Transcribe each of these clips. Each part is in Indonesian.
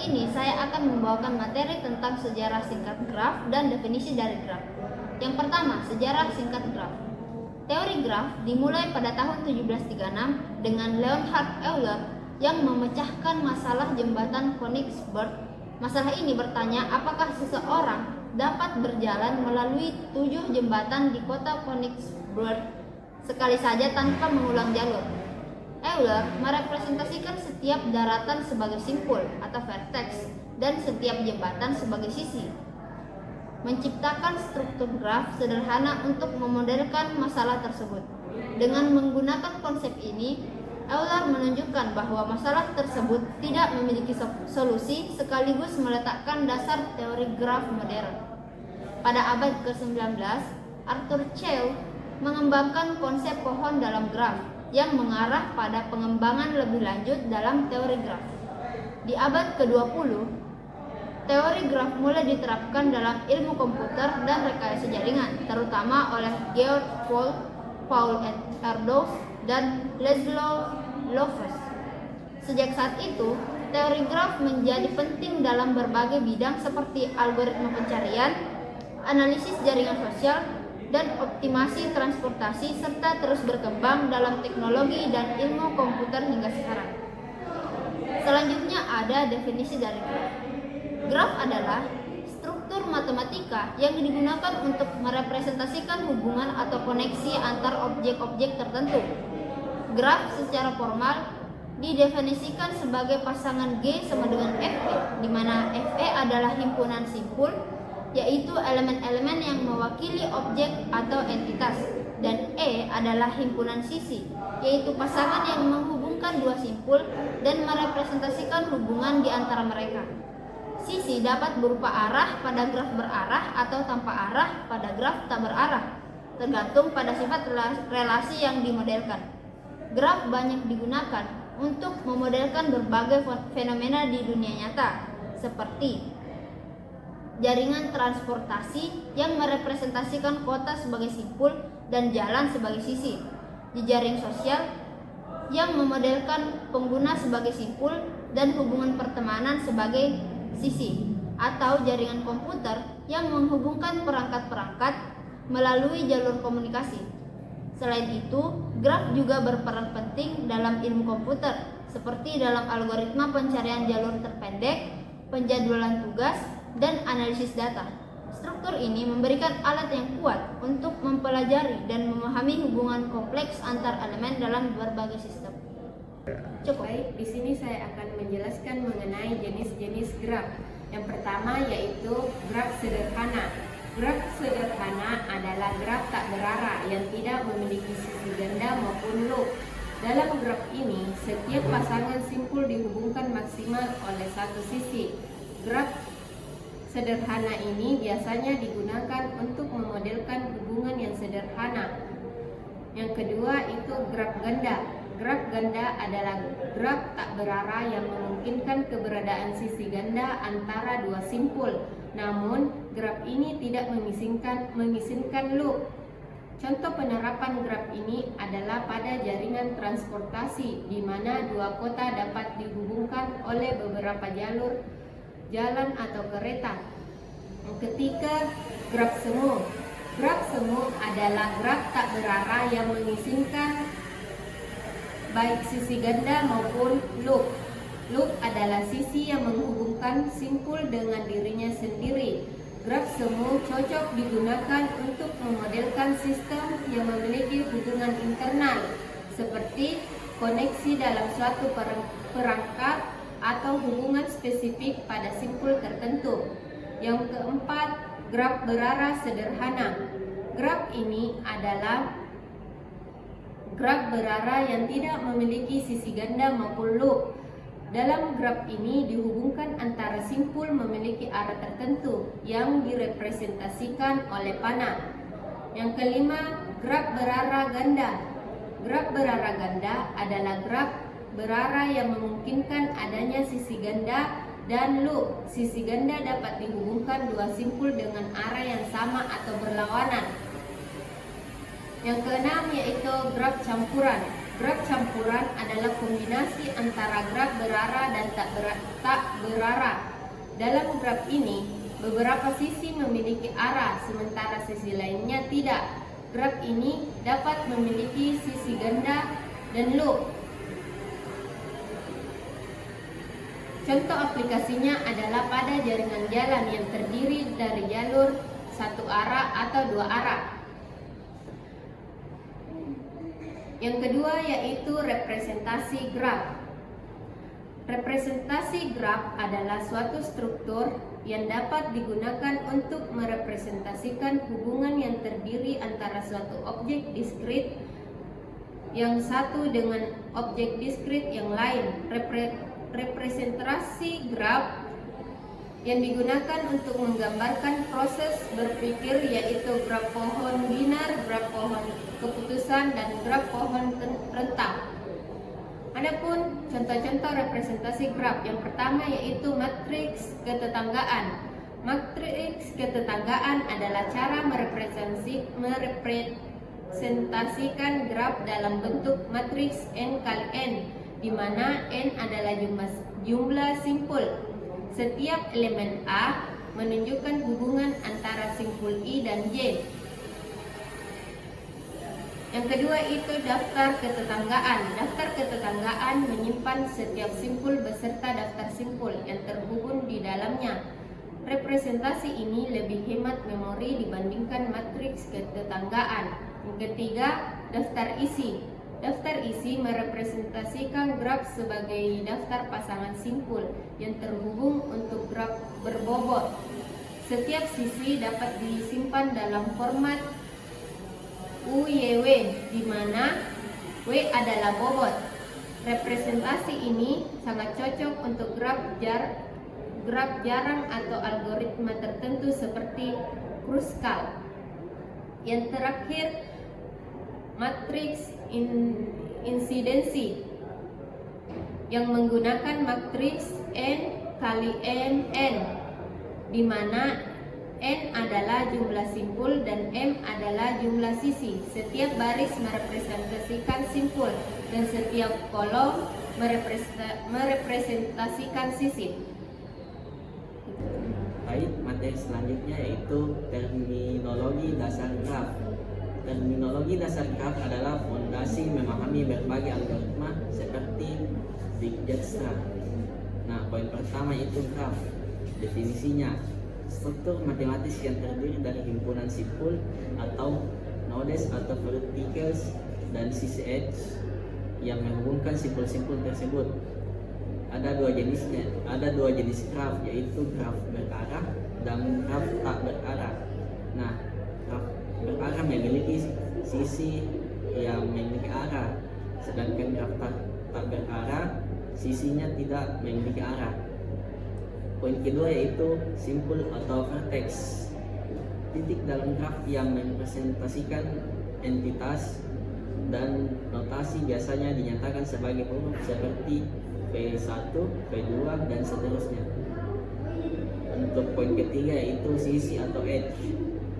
ini saya akan membawakan materi tentang sejarah singkat graf dan definisi dari graf. Yang pertama, sejarah singkat graf. Teori graf dimulai pada tahun 1736 dengan Leonhard Euler yang memecahkan masalah jembatan Königsberg. Masalah ini bertanya apakah seseorang dapat berjalan melalui 7 jembatan di kota Königsberg sekali saja tanpa mengulang jalur. Euler merepresentasikan setiap daratan sebagai simpul atau vertex dan setiap jembatan sebagai sisi. Menciptakan struktur graf sederhana untuk memodelkan masalah tersebut. Dengan menggunakan konsep ini, Euler menunjukkan bahwa masalah tersebut tidak memiliki solusi sekaligus meletakkan dasar teori graf modern. Pada abad ke-19, Arthur Chell mengembangkan konsep pohon dalam graf yang mengarah pada pengembangan lebih lanjut dalam teori graf. Di abad ke-20, teori graf mulai diterapkan dalam ilmu komputer dan rekayasa jaringan, terutama oleh Georg Paul Erdos dan Laszlo Lovász. Sejak saat itu, teori graf menjadi penting dalam berbagai bidang seperti algoritma pencarian, analisis jaringan sosial, dan optimasi transportasi, serta terus berkembang dalam teknologi dan ilmu komputer hingga sekarang. Selanjutnya ada definisi dari graf. Graf adalah struktur matematika yang digunakan untuk merepresentasikan hubungan atau koneksi antar objek-objek tertentu. Graf secara formal didefinisikan sebagai pasangan G sama dengan FE, di mana FE adalah himpunan simpul, yaitu elemen-elemen yang mewakili objek atau entitas, dan E adalah himpunan sisi, yaitu pasangan yang menghubungkan dua simpul dan merepresentasikan hubungan di antara mereka. Sisi dapat berupa arah pada graf berarah atau tanpa arah pada graf tak berarah, tergantung pada sifat relasi yang dimodelkan. Graf banyak digunakan untuk memodelkan berbagai fenomena di dunia nyata, seperti jaringan transportasi yang merepresentasikan kota sebagai simpul dan jalan sebagai sisi, jejaring sosial yang memodelkan pengguna sebagai simpul dan hubungan pertemanan sebagai sisi, atau jaringan komputer yang menghubungkan perangkat-perangkat melalui jalur komunikasi. Selain itu, graf juga berperan penting dalam ilmu komputer, seperti dalam algoritma pencarian jalur terpendek, penjadwalan tugas, dan analisis data. Struktur ini memberikan alat yang kuat untuk mempelajari dan memahami hubungan kompleks antar elemen dalam berbagai sistem. Cukup. Baik, di sini saya akan menjelaskan mengenai jenis-jenis graf. Yang pertama yaitu graf sederhana. Graf sederhana adalah graf tak berarah yang tidak memiliki sisi ganda maupun loop. Dalam graf ini, setiap pasangan simpul dihubungkan maksimal oleh satu sisi. Graf sederhana ini biasanya digunakan untuk memodelkan hubungan yang sederhana. Yang kedua itu graf ganda. Graf ganda adalah graf tak berarah yang memungkinkan keberadaan sisi ganda antara dua simpul. Namun, graf ini tidak mengizinkan loop. Contoh penerapan graf ini adalah pada jaringan transportasi, di mana dua kota dapat dihubungkan oleh beberapa jalur jalan atau kereta. Ketiga, graf semu. Graf semu adalah graf tak berarah yang mengizinkan baik sisi ganda maupun loop. Loop adalah sisi yang menghubungkan simpul dengan dirinya sendiri. Graf semu cocok digunakan untuk memodelkan sistem yang memiliki hubungan internal, seperti koneksi dalam suatu perangkat atau hubungan spesifik pada simpul tertentu. Yang keempat, graf berarah sederhana. Graf ini adalah graf berarah yang tidak memiliki sisi ganda maupun loop. Dalam graf ini dihubungkan antara simpul memiliki arah tertentu yang direpresentasikan oleh panah. Yang kelima, graf berarah ganda. Graf berarah ganda adalah graf berarah yang memungkinkan adanya sisi ganda dan loop. Sisi ganda dapat dihubungkan dua simpul dengan arah yang sama atau berlawanan. Yang keenam yaitu graf campuran. Graf campuran adalah kombinasi antara graf berarah dan tak berarah. Dalam graf ini, beberapa sisi memiliki arah, sementara sisi lainnya tidak. Graf ini dapat memiliki sisi ganda dan loop. Contoh aplikasinya adalah pada jaringan jalan yang terdiri dari jalur satu arah atau dua arah. Yang kedua yaitu representasi graf. Representasi graf adalah suatu struktur yang dapat digunakan untuk merepresentasikan hubungan yang terdiri antara suatu objek diskrit yang satu dengan objek diskrit yang lain. Representasi graf yang digunakan untuk menggambarkan proses berpikir yaitu graf pohon binar, graf pohon keputusan, dan graf pohon rentang. Adapun contoh-contoh representasi graf, yang pertama yaitu matriks ketetanggaan. Matriks ketetanggaan adalah cara merepresentasikan graf dalam bentuk matriks n kali n, di mana n adalah jumlah simpul. Setiap elemen A menunjukkan hubungan antara simpul I dan J. Yang kedua itu daftar ketetanggaan. Daftar ketetanggaan menyimpan setiap simpul beserta daftar simpul yang terhubung di dalamnya. Representasi ini lebih hemat memori dibandingkan matriks ketetanggaan. Yang ketiga, daftar isi. Daftar isi merepresentasikan graf sebagai daftar pasangan simpul yang terhubung untuk graf berbobot. Setiap sisi dapat disimpan dalam format UYW, di mana W adalah bobot. Representasi ini sangat cocok untuk graf jarang atau algoritma tertentu seperti Kruskal. Yang terakhir, matriks insidensi yang menggunakan matriks n kali n, di mana n adalah jumlah simpul dan m adalah jumlah sisi. Setiap baris merepresentasikan simpul dan setiap kolom merepresentasikan sisi. Baik, materi selanjutnya yaitu terminologi dasar graf. Terminologi dasar graf adalah fondasi memahami berbagai algoritma seperti Dijkstra. Nah, poin pertama itu graf. Definisinya, struktur matematis yang terdiri dari himpunan simpul atau nodes atau verticals dan sisi edge yang menghubungkan simpul-simpul tersebut. Ada dua jenis graf, yaitu graf berarah dan graf tak berarah. Nah, graf berarah memiliki sisi yang memiliki arah, sedangkan graf tak berarah sisinya tidak memiliki arah. Poin kedua yaitu simpul atau vertex. Titik dalam graf yang merepresentasikan entitas dan notasi biasanya dinyatakan sebagai huruf seperti V1, V2, dan seterusnya. Untuk poin ketiga yaitu sisi atau edge,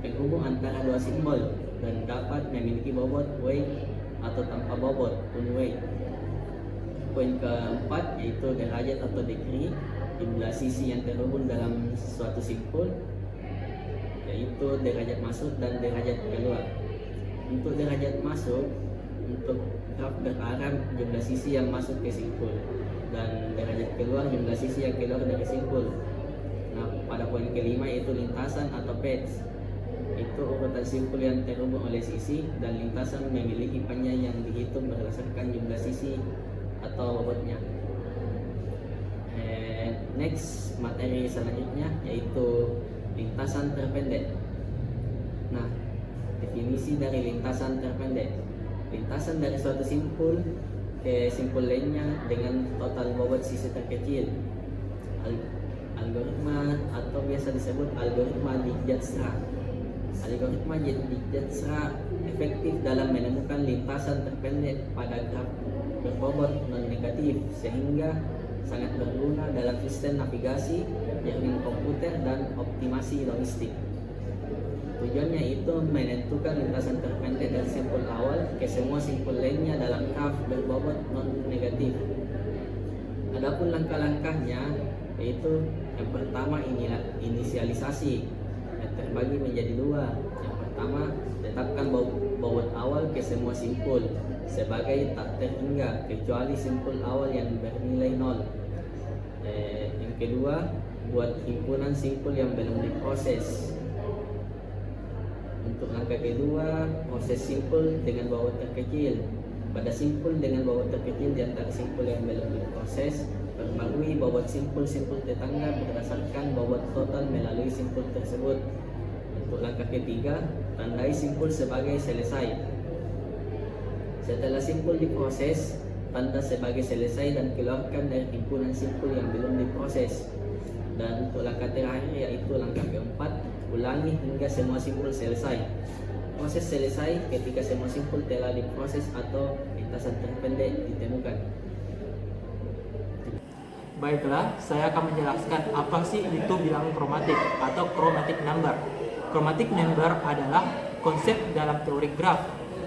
penghubung antara dua simbol dan dapat memiliki bobot weight atau tanpa bobot pun weight. Poin keempat yaitu derajat atau degree, jumlah sisi yang terhubung dalam suatu simpul, yaitu derajat masuk dan derajat keluar. Untuk derajat masuk, untuk graf berarah jumlah sisi yang masuk ke simpul, dan derajat keluar jumlah sisi yang keluar dari simpul. Nah, pada poin kelima yaitu lintasan atau patch, itu urutan simpul yang terhubung oleh sisi, dan lintasan memiliki panjang yang dihitung berdasarkan jumlah sisi atau bobotnya. Next, materi selanjutnya yaitu lintasan terpendek. Nah, definisi dari lintasan terpendek: lintasan dari suatu simpul ke simpul lainnya dengan total bobot sisi terkecil. Algoritma atau biasa disebut algoritma Dijkstra. Algoritma Dijkstra efektif dalam menemukan lintasan terpendek pada graf berbobot non-negatif, sehingga sangat berguna dalam sistem navigasi, jaringan komputer, dan optimasi logistik. Tujuannya itu menentukan lintasan terpendek dari simpul awal ke semua simpul lainnya dalam graf berbobot non-negatif. Adapun langkah-langkahnya yaitu yang pertama inilah inisialisasi yang terbagi menjadi dua. Yang pertama, tetapkan bobot awal ke semua simpul sebagai tak terhingga kecuali simpul awal yang bernilai 0. Yang kedua, buat himpunan simpul yang belum diproses. Untuk langkah kedua, proses simpul dengan bobot terkecil. Pada simpul dengan bobot terkecil di antara simpul yang belum diproses, perbarui bobot simpul-simpul tetangga berdasarkan bobot total melalui simpul tersebut. Untuk langkah ketiga, tandai simpul sebagai selesai. Setelah simpul diproses, tanda sebagai selesai dan keluarkan dari himpunan simpul yang belum diproses. Dan untuk langkah terakhir yaitu langkah keempat, ulangi hingga semua simpul selesai. Proses selesai ketika semua simpul telah diproses atau lintasan terpendek ditemukan. Baiklah, saya akan menjelaskan apa sih itu bilangan kromatik atau chromatic number. Chromatic number adalah konsep dalam teori graf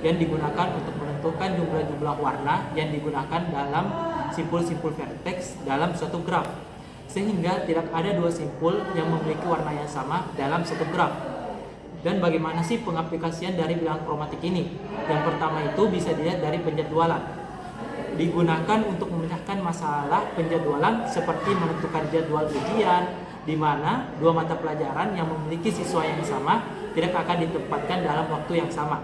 yang digunakan untuk menentukan jumlah-jumlah warna yang digunakan dalam simpul-simpul vertex dalam suatu graf, sehingga tidak ada dua simpul yang memiliki warna yang sama dalam satu graf. Dan bagaimana sih pengaplikasian dari bilangan kromatik ini? Yang pertama itu bisa dilihat dari penjadwalan. Digunakan untuk memecahkan masalah penjadwalan seperti menentukan jadwal ujian, di mana dua mata pelajaran yang memiliki siswa yang sama tidak akan ditempatkan dalam waktu yang sama.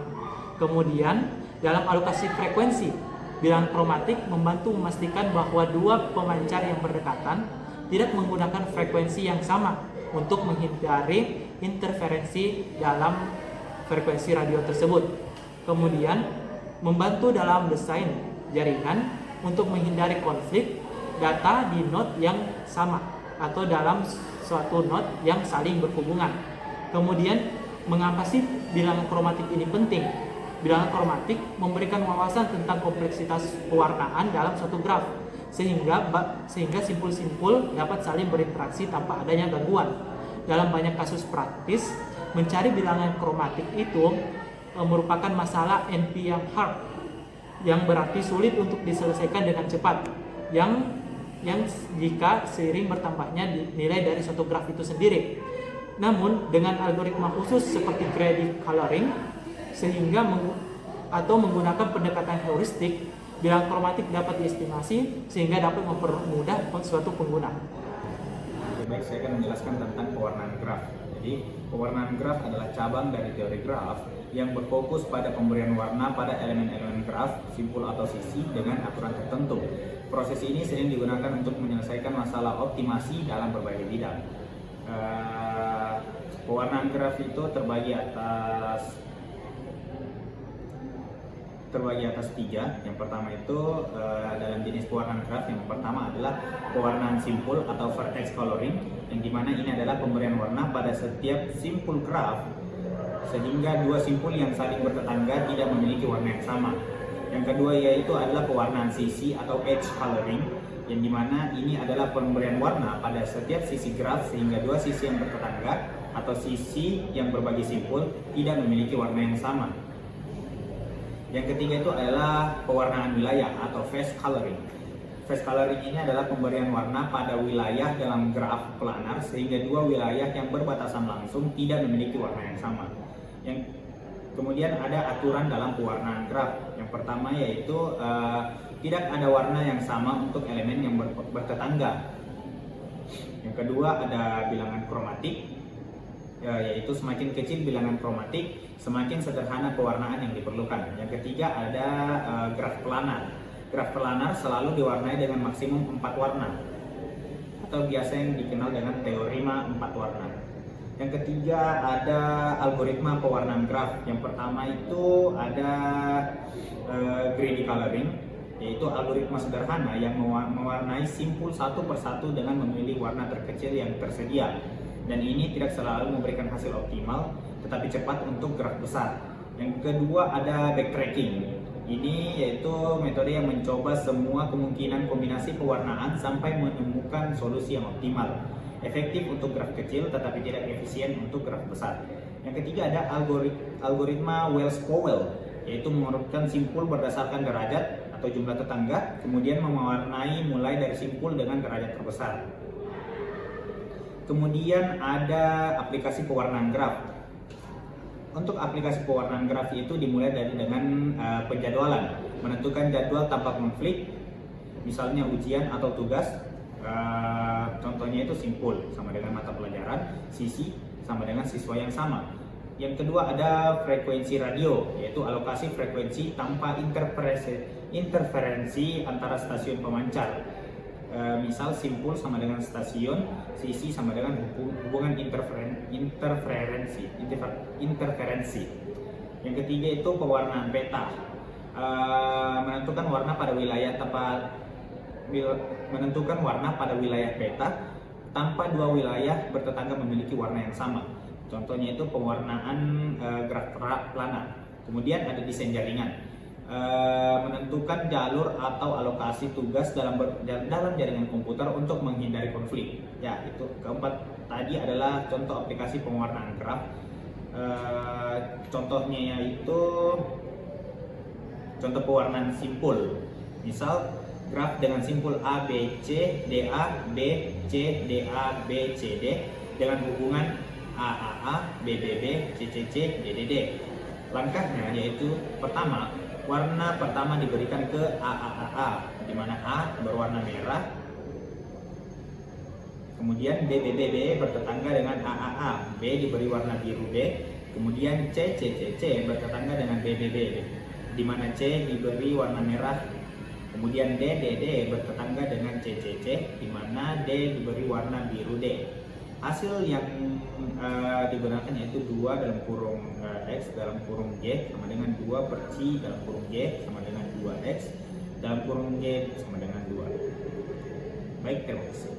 Kemudian dalam alokasi frekuensi, bilangan kromatik membantu memastikan bahwa dua pemancar yang berdekatan tidak menggunakan frekuensi yang sama untuk menghindari interferensi dalam frekuensi radio tersebut. Kemudian membantu dalam desain jaringan untuk menghindari konflik data di node yang sama atau dalam suatu node yang saling berhubungan. Kemudian mengapa sih bilangan kromatik ini penting? Bilangan kromatik memberikan wawasan tentang kompleksitas pewarnaan dalam suatu graf, sehingga simpul-simpul dapat saling berinteraksi tanpa adanya gangguan. Dalam banyak kasus praktis, mencari bilangan kromatik itu merupakan masalah NP yang hard, yang berarti sulit untuk diselesaikan dengan cepat, yang jika seiring bertambahnya nilai dari suatu graf itu sendiri. Namun dengan algoritma khusus seperti greedy coloring atau menggunakan pendekatan heuristik, bilangan kromatik dapat diestimasi sehingga dapat mempermudah suatu pengguna. Baik, saya akan menjelaskan tentang pewarnaan graf. Jadi, pewarnaan graf adalah cabang dari teori graf yang berfokus pada pemberian warna pada elemen-elemen graf, simpul atau sisi dengan aturan tertentu. Proses ini sering digunakan untuk menyelesaikan masalah optimasi dalam berbagai bidang. Pewarnaan graf itu terbagi atas tiga. Yang pertama itu dalam jenis pewarnaan graf, yang pertama adalah pewarnaan simpul atau vertex coloring, yang dimana ini adalah pemberian warna pada setiap simpul graf sehingga dua simpul yang saling bertetangga tidak memiliki warna yang sama. Yang kedua yaitu adalah pewarnaan sisi atau edge coloring, yang dimana ini adalah pemberian warna pada setiap sisi graf sehingga dua sisi yang bertetangga atau sisi yang berbagi simpul tidak memiliki warna yang sama. Yang ketiga itu adalah pewarnaan wilayah atau phase coloring. Phase coloring ini adalah pemberian warna pada wilayah dalam graf planar sehingga dua wilayah yang berbatasan langsung tidak memiliki warna yang sama. Kemudian ada aturan dalam pewarnaan graf. Yang pertama yaitu tidak ada warna yang sama untuk elemen yang bertetangga. Yang kedua ada bilangan kromatik, yaitu semakin kecil bilangan kromatik, semakin sederhana pewarnaan yang diperlukan. Yang ketiga ada graf planar. Graf planar selalu diwarnai dengan maksimum 4 warna atau biasa yang dikenal dengan teorema 4 warna. Yang ketiga ada algoritma pewarnaan graf. Yang pertama itu ada greedy coloring, yaitu algoritma sederhana yang mewarnai simpul satu persatu dengan memilih warna terkecil yang tersedia. Dan ini tidak selalu memberikan hasil optimal, tetapi cepat untuk graf besar. Yang kedua ada backtracking. Ini yaitu metode yang mencoba semua kemungkinan kombinasi pewarnaan sampai menemukan solusi yang optimal. Efektif untuk graf kecil, tetapi tidak efisien untuk graf besar. Yang ketiga ada algoritma Wells-Powell, yaitu mengurutkan simpul berdasarkan derajat atau jumlah tetangga, kemudian mewarnai mulai dari simpul dengan derajat terbesar. Kemudian ada aplikasi pewarnaan graf. Untuk aplikasi pewarnaan graf itu dimulai dengan penjadwalan, menentukan jadwal tanpa konflik, misalnya ujian atau tugas. Contohnya itu simpul sama dengan mata pelajaran, sisi sama dengan siswa yang sama. Yang kedua ada frekuensi radio, yaitu alokasi frekuensi tanpa interferensi antara stasiun pemancar. Misal simpul sama dengan stasiun, sisi sama dengan hubungan interferensi. Yang ketiga itu pewarnaan peta, menentukan warna pada wilayah peta tanpa dua wilayah bertetangga memiliki warna yang sama. Contohnya itu pewarnaan graf planar. Kemudian ada desain jaringan, menentukan jalur atau alokasi tugas dalam jaringan komputer untuk menghindari konflik. Ya, itu keempat tadi adalah contoh aplikasi pewarnaan graf. Contohnya yaitu contoh pewarnaan simpul. Misal graf dengan simpul A, B, C, DA, B, C, DA, B, C, D dengan hubungan AAA, BBB, CCC, DDD. Langkahnya yaitu pertama, warna pertama diberikan ke AAA, di mana A berwarna merah. Kemudian BBB bertetangga dengan AAA, B diberi warna biru B. Kemudian CCCC bertetangga dengan BBB, di mana C diberi warna merah. Kemudian DDD bertetangga dengan CCC, di mana D diberi warna biru D. Hasil yang digunakan yaitu 2 dalam kurung X dalam kurung G sama dengan 2 per C dalam kurung G sama dengan 2X dalam kurung G sama dengan 2. Baik, terima kasih.